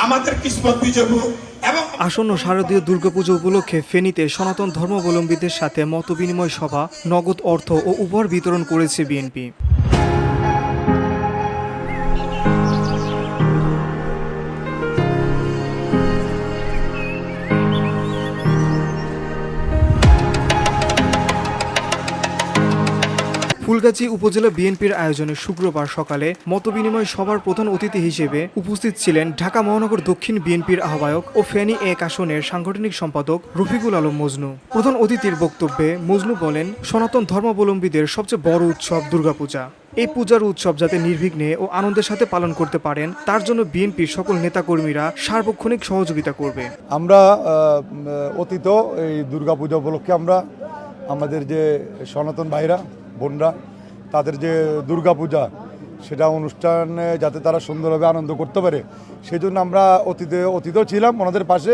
আমাদের কিসমত বিজয় হোক। এবং আসন্ন শারদীয় দুর্গাপুজো উপলক্ষে ফেনীতে সনাতন ধর্মাবলম্বীদের সাথে মতবিনিময় সভা, নগদ অর্থ ও উপহার বিতরণ করেছে বিএনপি। ফুলগাজী উপজেলা বিএনপির আয়োজনে শুক্রবার সকালে মতবিনিময় সভার প্রধান অতিথি হিসেবে উপস্থিত ছিলেন ঢাকা মহানগর দক্ষিণ বিএনপির আহ্বায়ক ও ফেনী ১ আসনের সাংগঠনিক সম্পাদক রফিকুল আলম মজনু। প্রধান অতিথির বক্তব্যে মজনু বলেন, সনাতন ধর্মাবলম্বীদের সবচেয়ে বড় উৎসব দুর্গাপূজা। এই পূজার উৎসব যাতে নির্বিঘ্নে ও আনন্দের সাথে পালন করতে পারেন, তার জন্য বিএনপির সকল নেতাকর্মীরা সার্বক্ষণিক সহযোগিতা করবে। আমরা অতীত এই দুর্গাপূজা উপলক্ষে আমরা আমাদের যে সনাতন ভাইরা বোনরা তাদের যে দুর্গাপূজা সেটা অনুষ্ঠানে যাতে তারা সুন্দরভাবে আনন্দ করতে পারে সেই জন্য আমরা অতীতেও ছিলাম ওনাদের পাশে।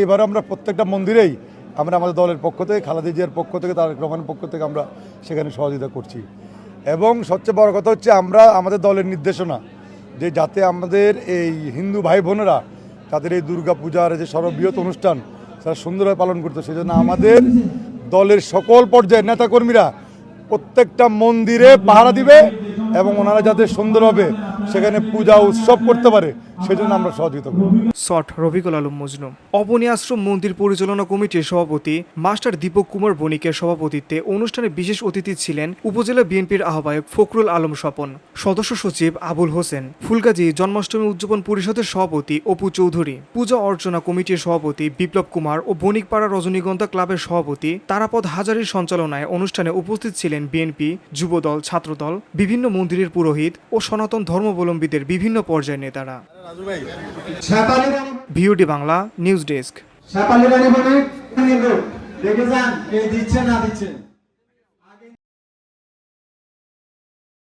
এবার আমরা প্রত্যেকটা মন্দিরেই আমরা আমাদের দলের পক্ষ থেকে, খালেদা জিয়ার পক্ষ থেকে, তারেক রহমানের পক্ষ থেকে আমরা সেখানে সহযোগিতা করছি। এবং সবচেয়ে বড় কথা হচ্ছে আমরা আমাদের দলের নির্দেশনা যে যাতে আমাদের এই হিন্দু ভাই বোনেরা তাদের এই দুর্গাপূজার যে সর্ববৃহৎ অনুষ্ঠান তারা সুন্দরভাবে পালন করতে, সেই জন্য আমাদের দলের সকল পর্যায়ের নেতাকর্মীরা প্রত্যেকটা মন্দিরে পাহারা দিবে এবং ওনারা যাতে সুন্দরভাবে সেখানে পূজা উৎসব করতে পারে সেজন্য আমরা সহযোগিতা করব। রফিকুল আলম মজনু। অবনী আশ্রম মন্দির পরিচালনা কমিটির সভাপতি মাস্টার দীপক কুমার বণিকের সভাপতিত্বে অনুষ্ঠানে বিশেষ অতিথি ছিলেন উপজেলা বিএনপির আহ্বায়ক ফখরুল আলম স্বপন, সদস্য সচিব আবুল হোসেন, ফুলগাজী জন্মাষ্টমী উদযাপন পরিষদের সভাপতি অপু চৌধুরী, পূজা অর্চনা কমিটির সভাপতি বিপ্লব কুমার ও বণিকপাড়া রজনীগন্ধা ক্লাবের সভাপতি তারাপদ হাজারীর সঞ্চালনায় অনুষ্ঠানে উপস্থিত ছিলেন বিএনপি, যুবদল, ছাত্রদল, বিভিন্ন মন্দিরের পুরোহিত ও সনাতন ধর্মাবলম্বীদের বিভিন্ন পর্যায়ের নেতারা। VOD Bangla news desk.